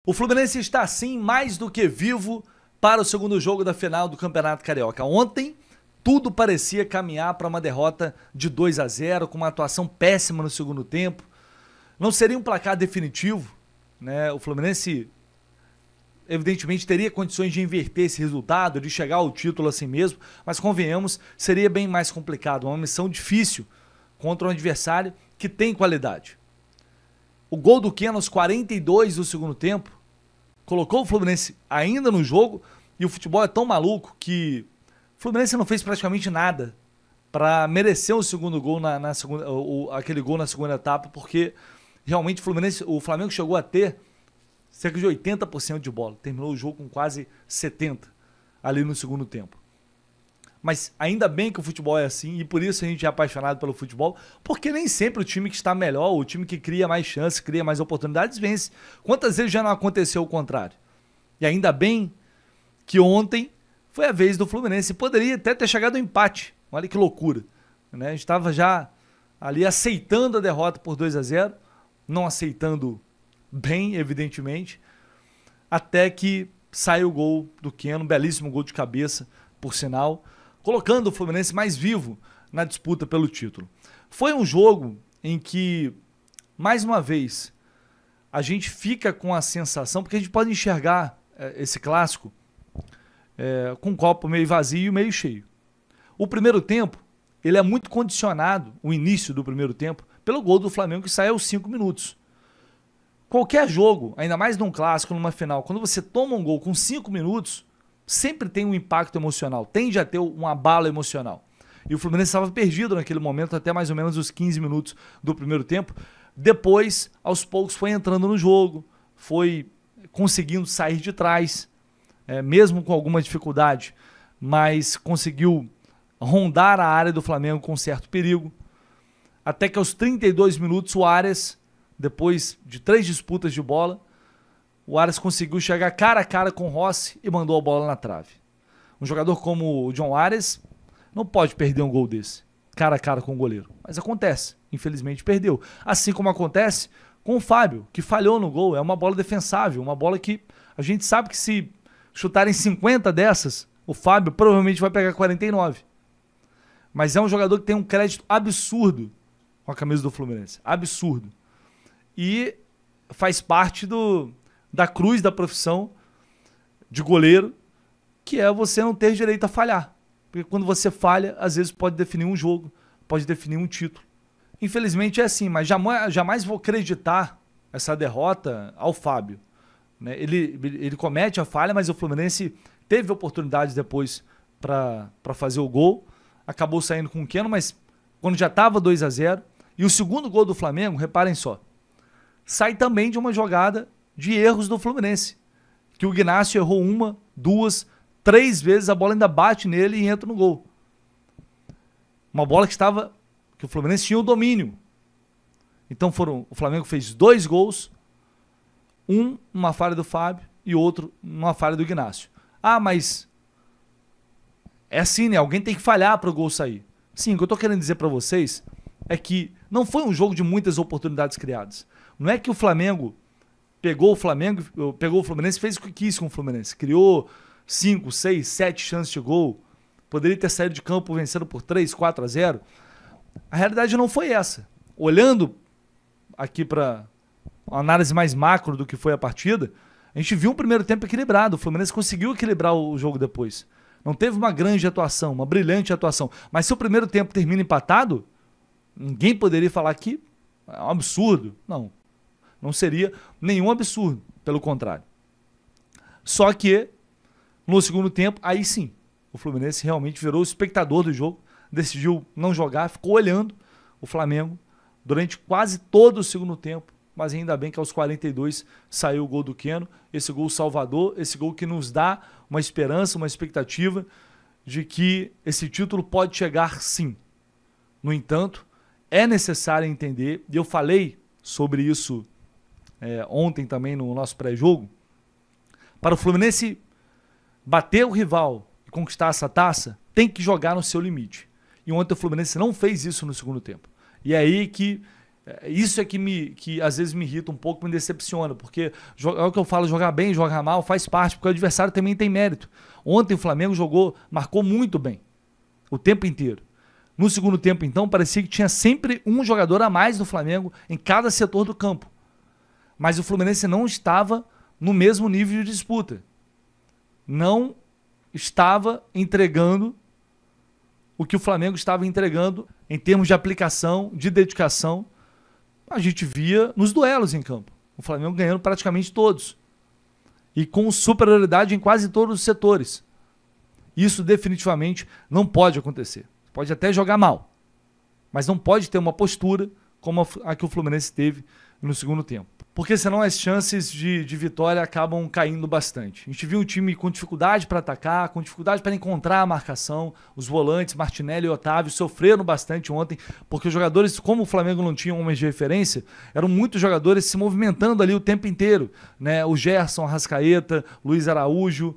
O Fluminense está, sim, mais do que vivo para o segundo jogo da final do Campeonato Carioca. Ontem, tudo parecia caminhar para uma derrota de 2-0, com uma atuação péssima no segundo tempo. Não seria um placar definitivo, né? O Fluminense, evidentemente, teria condições de inverter esse resultado, de chegar ao título assim mesmo, mas convenhamos, seria bem mais complicado, uma missão difícil contra um adversário que tem qualidade. O gol do Keno aos 42 do segundo tempo colocou o Fluminense ainda no jogo, e o futebol é tão maluco que o Fluminense não fez praticamente nada para merecer o segundo gol aquele gol na segunda etapa, porque realmente o Flamengo chegou a ter cerca de 80% de bola, terminou o jogo com quase 70% ali no segundo tempo. Mas ainda bem que o futebol é assim, e por isso a gente é apaixonado pelo futebol, porque nem sempre o time que está melhor, o time que cria mais chances, cria mais oportunidades, vence. Quantas vezes já não aconteceu o contrário? E ainda bem que ontem foi a vez do Fluminense. Poderia até ter chegado ao empate. Olha que loucura, né? A gente estava já ali aceitando a derrota por 2-0, não aceitando bem, evidentemente, até que saiu o gol do Keno, um belíssimo gol de cabeça, por sinal, colocando o Fluminense mais vivo na disputa pelo título. Foi um jogo em que, mais uma vez, a gente fica com a sensação, porque a gente pode enxergar esse clássico com o copo meio vazio e meio cheio. O primeiro tempo, ele é muito condicionado, o início do primeiro tempo, pelo gol do Flamengo que sai aos 5 minutos. Qualquer jogo, ainda mais num clássico, numa final, quando você toma um gol com 5 minutos, sempre tem um impacto emocional, tende a ter um abalo emocional. E o Fluminense estava perdido naquele momento, até mais ou menos os 15 minutos do primeiro tempo. Depois, aos poucos, foi entrando no jogo, foi conseguindo sair de trás, mesmo com alguma dificuldade, mas conseguiu rondar a área do Flamengo com certo perigo. Até que aos 32 minutos, o Arias, depois de 3 disputas de bola, o Arias conseguiu chegar cara a cara com o Rossi e mandou a bola na trave. Um jogador como o John Arias não pode perder um gol desse, cara a cara com o goleiro. Mas acontece, infelizmente perdeu. Assim como acontece com o Fábio, que falhou no gol. É uma bola defensável, uma bola que a gente sabe que se chutarem 50 dessas, o Fábio provavelmente vai pegar 49. Mas é um jogador que tem um crédito absurdo com a camisa do Fluminense. Absurdo. E faz parte da cruz da profissão de goleiro, que é você não ter direito a falhar. Porque quando você falha, às vezes pode definir um jogo, pode definir um título. Infelizmente é assim, mas jamais vou acreditar essa derrota ao Fábio, né? Ele comete a falha, mas o Fluminense teve oportunidades depois para fazer o gol, acabou saindo com o Keno, mas quando já estava 2-0, e o segundo gol do Flamengo, reparem só, sai também de uma jogada de erros do Fluminense, que o Ignacio errou 1, 2, 3 vezes, a bola ainda bate nele e entra no gol. Uma bola que o Fluminense tinha o domínio. Então o Flamengo fez 2 gols, uma falha do Fábio e outro uma falha do Ignacio. Ah, mas é assim, né? Alguém tem que falhar para o gol sair. Sim, o que eu estou querendo dizer para vocês é que não foi um jogo de muitas oportunidades criadas. Não é que o Flamengo pegou o Fluminense e fez o que quis com o Fluminense. Criou 5, 6, 7 chances de gol. Poderia ter saído de campo vencendo por 3, 4-0. A realidade não foi essa. Olhando aqui para uma análise mais macro do que foi a partida, a gente viu um primeiro tempo equilibrado. O Fluminense conseguiu equilibrar o jogo depois. Não teve uma grande atuação, uma brilhante atuação. Mas se o primeiro tempo termina empatado, ninguém poderia falar que é um absurdo. Não. Não seria nenhum absurdo, pelo contrário. Só que, no segundo tempo, aí sim, o Fluminense realmente virou o espectador do jogo, decidiu não jogar, ficou olhando o Flamengo durante quase todo o segundo tempo, mas ainda bem que aos 42 saiu o gol do Keno, esse gol salvador, esse gol que nos dá uma esperança, uma expectativa de que esse título pode chegar sim. No entanto, é necessário entender, e eu falei sobre isso ontem também no nosso pré-jogo, para o Fluminense bater o rival e conquistar essa taça, tem que jogar no seu limite. E ontem o Fluminense não fez isso no segundo tempo. E é aí que Isso é que às vezes me irrita um pouco, me decepciona, porque é o que eu falo, jogar bem, jogar mal faz parte, porque o adversário também tem mérito. Ontem o Flamengo marcou muito bem, o tempo inteiro. No segundo tempo, então, parecia que tinha sempre um jogador a mais do Flamengo em cada setor do campo. Mas o Fluminense não estava no mesmo nível de disputa. Não estava entregando o que o Flamengo estava entregando em termos de aplicação, de dedicação. A gente via nos duelos em campo. O Flamengo ganhando praticamente todos. E com superioridade em quase todos os setores. Isso definitivamente não pode acontecer. Pode até jogar mal, mas não pode ter uma postura como a que o Fluminense teve no segundo tempo. Porque senão as chances de vitória acabam caindo bastante. A gente viu um time com dificuldade para atacar, com dificuldade para encontrar a marcação. Os volantes, Martinelli e Otávio, sofreram bastante ontem, porque os jogadores, como o Flamengo não tinha homens de referência, eram muitos jogadores se movimentando ali o tempo inteiro. Né? O Gerson, Arrascaeta, Luiz Araújo,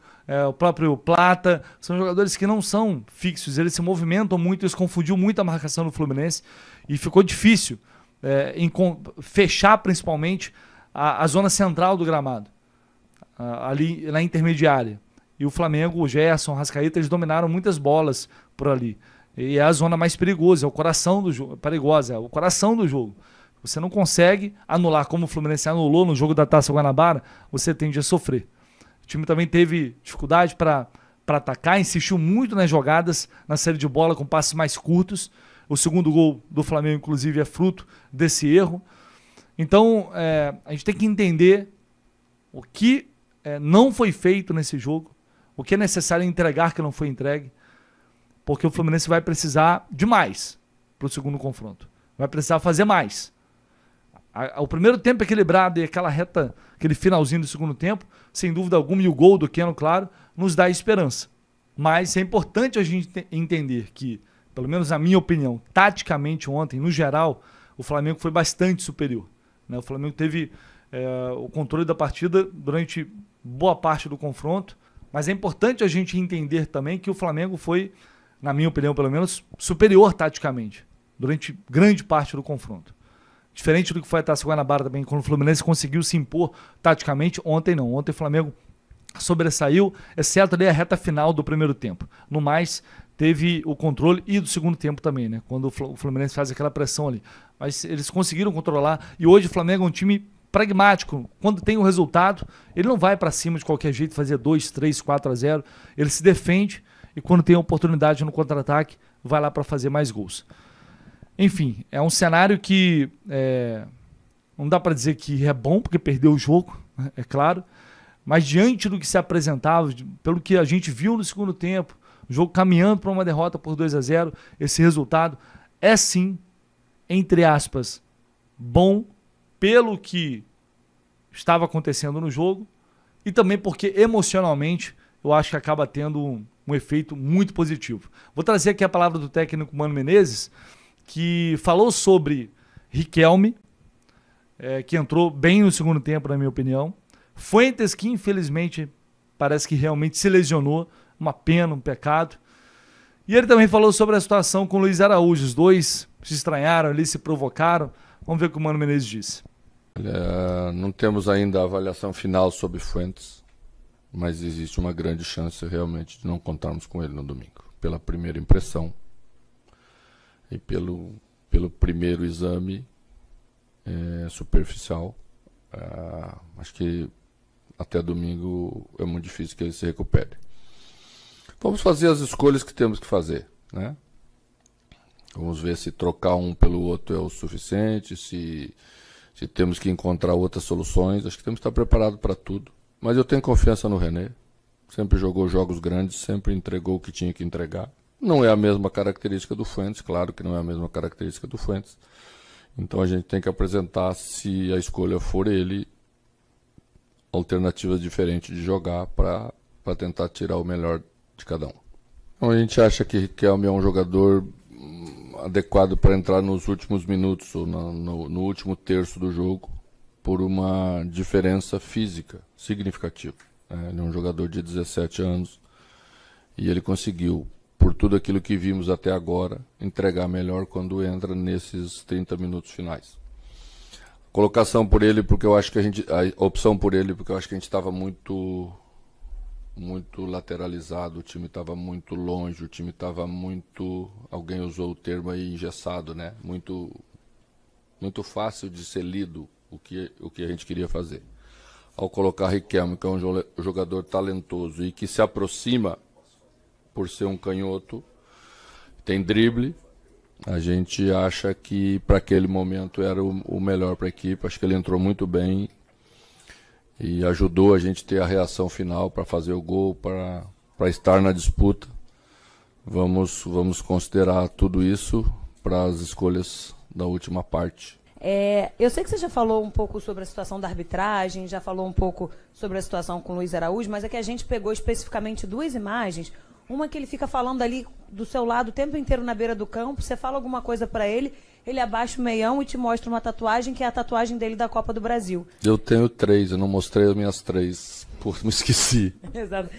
o próprio Plata, são jogadores que não são fixos, eles se movimentam muito, isso confundiu muito a marcação do Fluminense e ficou difícil fechar principalmente a zona central do gramado, ali na intermediária. E o Flamengo, o Gerson, o Arrascaeta, eles dominaram muitas bolas por ali. E é a zona mais perigosa, é o coração do jogo, perigosa, é o coração do jogo. Você não consegue anular, como o Fluminense anulou no jogo da Taça Guanabara, você tende a sofrer. O time também teve dificuldade para atacar, insistiu muito nas jogadas, na série de bola com passes mais curtos. O segundo gol do Flamengo, inclusive, é fruto desse erro. Então, a gente tem que entender o que não foi feito nesse jogo, o que é necessário entregar que não foi entregue, porque o Fluminense vai precisar de mais para o segundo confronto. Vai precisar fazer mais. O primeiro tempo equilibrado e aquela reta, aquele finalzinho do segundo tempo, sem dúvida alguma, e o gol do Keno, claro, nos dá esperança. Mas é importante a gente entender que, pelo menos na minha opinião, taticamente ontem, no geral, o Flamengo foi bastante superior. Né? O Flamengo teve o controle da partida durante boa parte do confronto, mas é importante a gente entender também que o Flamengo foi, na minha opinião pelo menos, superior taticamente, durante grande parte do confronto. Diferente do que foi a Taça Guanabara também, quando o Fluminense conseguiu se impor taticamente, ontem não. Ontem o Flamengo sobressaiu, exceto ali a reta final do primeiro tempo. No mais, teve o controle e do segundo tempo também, né? Quando o Fluminense faz aquela pressão ali. Mas eles conseguiram controlar e hoje o Flamengo é um time pragmático. Quando tem o resultado, ele não vai para cima de qualquer jeito, fazer 2, 3, 4-0. Ele se defende e quando tem a oportunidade no contra-ataque, vai lá para fazer mais gols. Enfim, é um cenário que não dá para dizer que é bom, porque perdeu o jogo, é claro, mas diante do que se apresentava, pelo que a gente viu no segundo tempo, o jogo caminhando para uma derrota por 2-0, esse resultado é sim, entre aspas, bom pelo que estava acontecendo no jogo e também porque emocionalmente eu acho que acaba tendo um efeito muito positivo. Vou trazer aqui a palavra do técnico Mano Menezes, que falou sobre Riquelme, que entrou bem no segundo tempo, na minha opinião. Fuentes, que infelizmente parece que realmente se lesionou, uma pena, um pecado. E ele também falou sobre a situação com o Luiz Araújo. Os dois se estranharam ali, se provocaram. Vamos ver o que o Mano Menezes disse. Não temos ainda a avaliação final sobre Fuentes, mas existe uma grande chance realmente de não contarmos com ele no domingo, pela primeira impressão. E pelo primeiro exame superficial, acho que até domingo é muito difícil que ele se recupere. Vamos fazer as escolhas que temos que fazer, né? Vamos ver se trocar um pelo outro é o suficiente, se temos que encontrar outras soluções. Acho que temos que estar preparados para tudo. Mas eu tenho confiança no René. Sempre jogou jogos grandes, sempre entregou o que tinha que entregar. Não é a mesma característica do Fuentes, claro que não é a mesma característica do Fuentes. Então a gente tem que apresentar, se a escolha for ele, alternativas diferentes de jogar para tentar tirar o melhor de cada um. Então a gente acha que Riquelme é um jogador adequado para entrar nos últimos minutos ou no último terço do jogo por uma diferença física significativa. Ele é um jogador de 17 anos e ele conseguiu, por tudo aquilo que vimos até agora, entregar melhor quando entra nesses 30 minutos finais. Colocação por ele, porque eu acho que a opção por ele, porque eu acho que a gente estava muito lateralizado, o time estava muito longe, o time estava muito, alguém usou o termo aí, engessado, né? Muito fácil de ser lido o que a gente queria fazer. Ao colocar Riquelme, que é um jogador talentoso e que se aproxima por ser um canhoto, tem drible, a gente acha que para aquele momento era o melhor para a equipe. Acho que ele entrou muito bem e ajudou a gente a ter a reação final para fazer o gol, para estar na disputa. Vamos considerar tudo isso para as escolhas da última parte. Eu sei que você já falou um pouco sobre a situação da arbitragem, já falou um pouco sobre a situação com o Luiz Araújo, mas é que a gente pegou especificamente 2 imagens. Uma que ele fica falando ali do seu lado o tempo inteiro na beira do campo, você fala alguma coisa para ele, ele abaixa o meião e te mostra uma tatuagem, que é a tatuagem dele da Copa do Brasil. Eu tenho 3, eu não mostrei as minhas 3, me esqueci. Exato.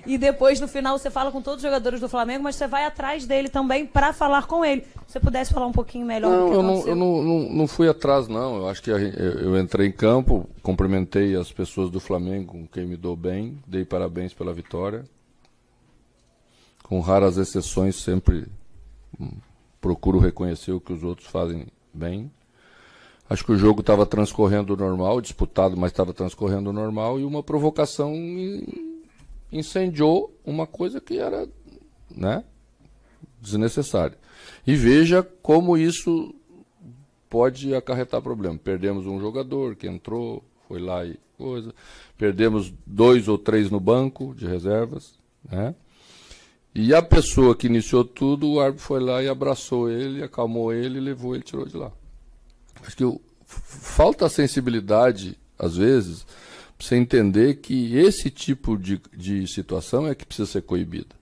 E depois, no final, você fala com todos os jogadores do Flamengo, mas você vai atrás dele também para falar com ele. Se você pudesse falar um pouquinho melhor do que aconteceu. Eu não fui atrás, não. Eu acho que eu entrei em campo, cumprimentei as pessoas do Flamengo, com quem me dou bem, dei parabéns pela vitória. Com raras exceções, sempre procuro reconhecer o que os outros fazem bem. Acho que o jogo estava transcorrendo normal, disputado, mas estava transcorrendo normal, e uma provocação incendiou uma coisa que era, né, desnecessária. E veja como isso pode acarretar problema. Perdemos um jogador que entrou, foi lá e coisa. Perdemos 2 ou 3 no banco de reservas, né? E a pessoa que iniciou tudo, o árbitro foi lá e abraçou ele, acalmou ele, levou ele, tirou de lá. Acho que falta sensibilidade, às vezes, para você entender que esse tipo de situação é que precisa ser coibida.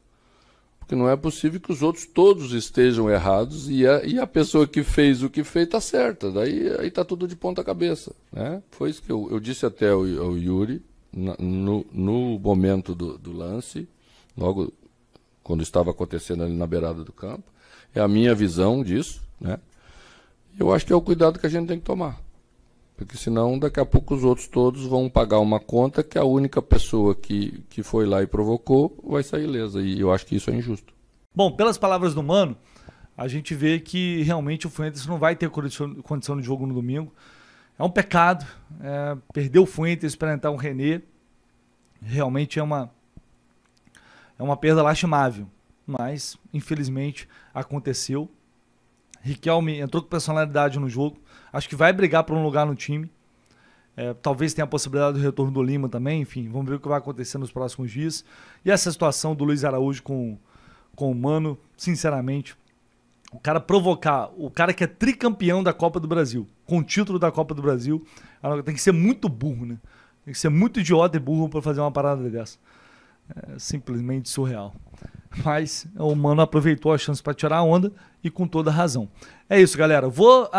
Porque não é possível que os outros todos estejam errados e a pessoa que fez o que fez está certa. Daí está tudo de ponta cabeça, né? Foi isso que eu disse até ao Yuri, no momento do lance, logo quando estava acontecendo ali na beirada do campo. É a minha visão disso, né? Eu acho que é o cuidado que a gente tem que tomar. Porque senão, daqui a pouco, os outros todos vão pagar uma conta que a única pessoa que foi lá e provocou vai sair ilesa. E eu acho que isso é injusto. Bom, pelas palavras do Mano, a gente vê que realmente o Fuentes não vai ter condição de jogo no domingo. É um pecado. Perder o Fuentes para entrar um René realmente é uma perda lastimável. Mas, infelizmente, aconteceu. Riquelme entrou com personalidade no jogo. Acho que vai brigar por um lugar no time. Talvez tenha a possibilidade do retorno do Lima também. Enfim, vamos ver o que vai acontecer nos próximos dias. E essa situação do Luiz Araújo com o Mano, sinceramente, o cara provocar, o cara que é tricampeão da Copa do Brasil, com o título da Copa do Brasil, tem que ser muito burro, né? Tem que ser muito idiota e burro para fazer uma parada dessa. É simplesmente surreal. Mas o Mano aproveitou a chance para tirar a onda e com toda razão. É isso, galera. Vou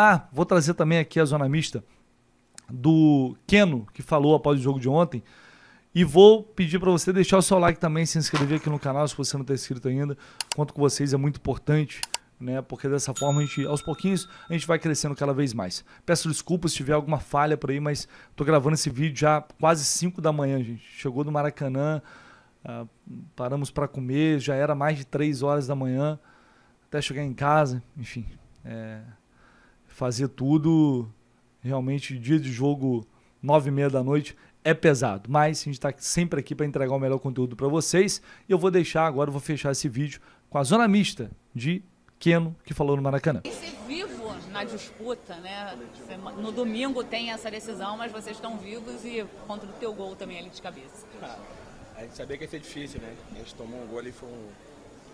trazer também aqui a zona mista do Keno, que falou após o jogo de ontem. E vou pedir para você deixar o seu like também, se inscrever aqui no canal se você não está inscrito ainda. Conto com vocês, é muito importante, né? Porque dessa forma, aos pouquinhos, a gente vai crescendo cada vez mais. Peço desculpas se tiver alguma falha por aí, mas estou gravando esse vídeo já quase 5 da manhã, gente. Chegou do Maracanã. Paramos para comer, já era mais de 3 horas da manhã, até chegar em casa, enfim, fazer tudo, realmente dia de jogo 9h30 da noite é pesado, mas a gente está sempre aqui para entregar o melhor conteúdo para vocês, e eu vou fechar esse vídeo com a zona mista de Keno, que falou no Maracanã. Esse vivo na disputa, né? No domingo tem essa decisão, mas vocês estão vivos e contra o teu gol também ali de cabeça. A gente sabia que ia ser difícil, né? A gente tomou um gol ali, foi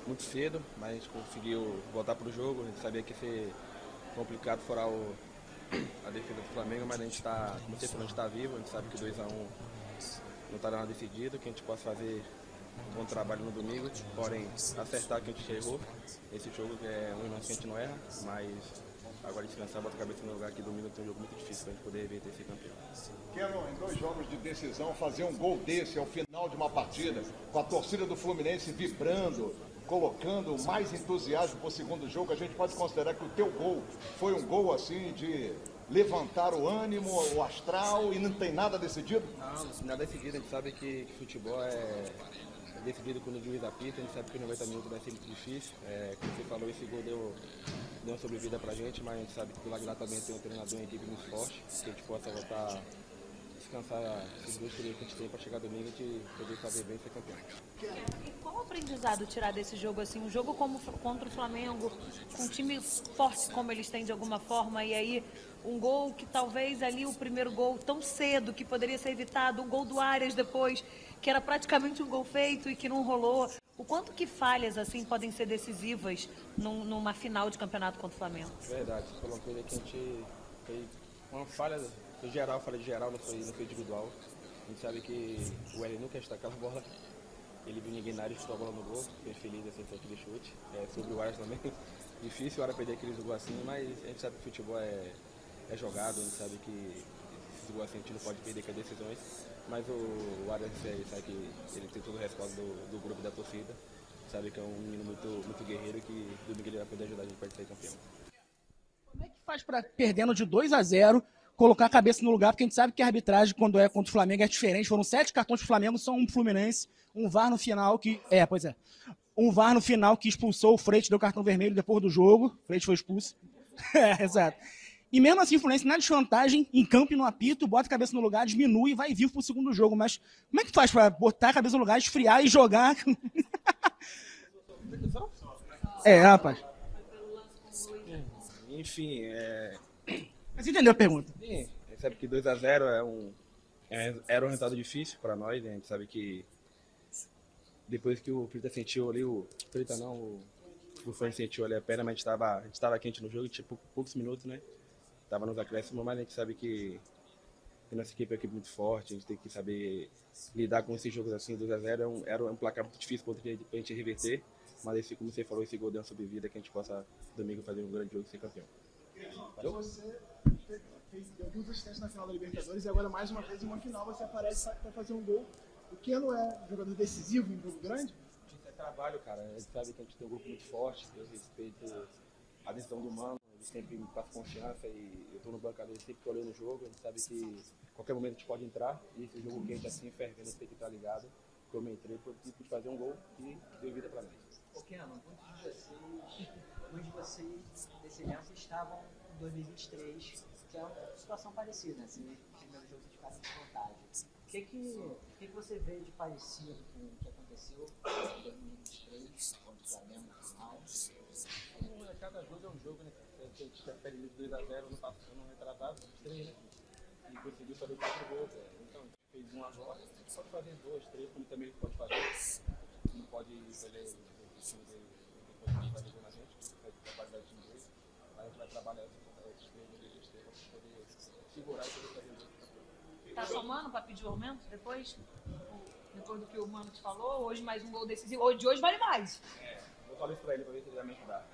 muito cedo, mas a gente conseguiu voltar pro jogo. A gente sabia que ia ser complicado furar a defesa do Flamengo, mas a gente está, como você falou, a gente está vivo. A gente sabe que 2-1 não está nada decidido, que a gente possa fazer um bom trabalho no domingo, porém acertar que a gente errou. Esse jogo é um lance que a gente não erra, mas agora descansar, bota a cabeça no lugar, que domingo tem um jogo muito difícil para a gente poder reverter ser campeão. Keno, em 2 jogos de decisão, fazer um gol desse ao final de uma partida, com a torcida do Fluminense vibrando, colocando mais entusiasmo para o segundo jogo, a gente pode considerar que o teu gol foi um gol assim de levantar o ânimo, o astral, e não tem nada decidido? Não, nada decidido. A gente sabe que futebol é decidido quando o juiz apita. A gente sabe que 90 minutos vai ser muito difícil. Como você falou, esse gol deu uma sobrevida pra gente, mas a gente sabe que do lado de lá também tem um treinador em equipe muito forte, que a gente possa voltar descansar esses 2 períodos que a gente tem para chegar domingo e a gente poder fazer bem e ser campeão. E qual o aprendizado tirar desse jogo, assim, um jogo como contra o Flamengo, com um time forte como eles têm de alguma forma, e aí um gol que talvez ali, o primeiro gol tão cedo, que poderia ser evitado, um gol do Arias depois, que era praticamente um gol feito e que não rolou. O quanto que falhas, assim, podem ser decisivas numa final de campeonato contra o Flamengo? Verdade, você falou uma coisa que a gente fez uma falha no geral, falha de geral, não foi individual. A gente sabe que o Hélio nunca está aquela bola. Ele viu ninguém na área e chutou a bola no gol. Fiquei feliz assim, foi aquele chute. Sobre o Arias também. Difícil o Arias perder aqueles gols assim, mas a gente sabe que o futebol é jogado, a gente sabe que esses gols assim a gente não pode perder com as decisões. Mas o Arias sabe que ele tem todo o respaldo do grupo e da torcida. Sabe que é um menino muito guerreiro que domingo ele vai poder ajudar a gente para ser campeão. Como é que faz para, perdendo de 2-0, colocar a cabeça no lugar? Porque a gente sabe que a arbitragem, quando é contra o Flamengo, é diferente. Foram 7 cartões pro Flamengo, só um pro Fluminense. Um VAR no final que... Um VAR no final que expulsou o Freitas, deu cartão vermelho depois do jogo. O Freitas foi expulso. Exato. E mesmo assim, o Fluminense na desvantagem, em campo e no apito, bota a cabeça no lugar, diminui e vai vivo pro segundo jogo. Mas como é que faz para botar a cabeça no lugar, esfriar e jogar? Rapaz. Enfim, Mas você entendeu a pergunta? sim, a gente sabe que 2-0 era um resultado difícil para nós, né? A gente sabe que depois que o Freitas sentiu ali, o Freitas sentiu ali a perna, mas a gente estava quente no jogo, tinha poucos minutos, né? Tava nos acréscimos, mas a gente sabe que nossa equipe é uma equipe muito forte, a gente tem que saber lidar com esses jogos assim, 2-0 era um placar muito difícil pra gente reverter, mas esse, como você falou, esse gol deu uma sobrevida que a gente possa domingo fazer um grande jogo e ser campeão. Você deu 2 assistências na final da Libertadores e agora mais uma vez em uma final você aparece para fazer um gol. O que não é jogador decisivo em um jogo grande? Isso é trabalho, cara. A gente sabe que a gente tem um grupo muito forte, eu respeito a decisão do Mano, ele sempre me passa confiança e eu tô no bancada, ele sempre que olhando no jogo, a gente sabe que a qualquer momento a gente pode entrar e esse jogo quente assim, fervendo, a gente tem que estar ligado. Como eu entrei, eu tive fazer um gol e deu vida pra nós. Kenan, muitos de vocês desse elenco estavam em 2023, que é uma situação parecida, assim, né? Primeiro jogo de casa de vantagem. O que você vê de parecido com o que aconteceu em 2023, contra o Flamengo no final? Cada jogo é um jogo, né? A gente prefere 2-0 no passado, no retrasado, 3, né? E conseguiu fazer 4 gols. Então, a gente fez 1 agora, a gente pode fazer 2, 3, como também pode fazer. Não pode fazer o time dele depois de fazer gol na gente, faz a qualidade do time dele. Mas a gente vai trabalhar esses 3 jogadores para poder segurar e poder fazer gol. Tá somando para pedir o aumento depois? Depois do que o Mano te falou, hoje mais um gol decisivo. De hoje vale mais. Vou falar isso pra ele pra ver se ele vai me ajudar.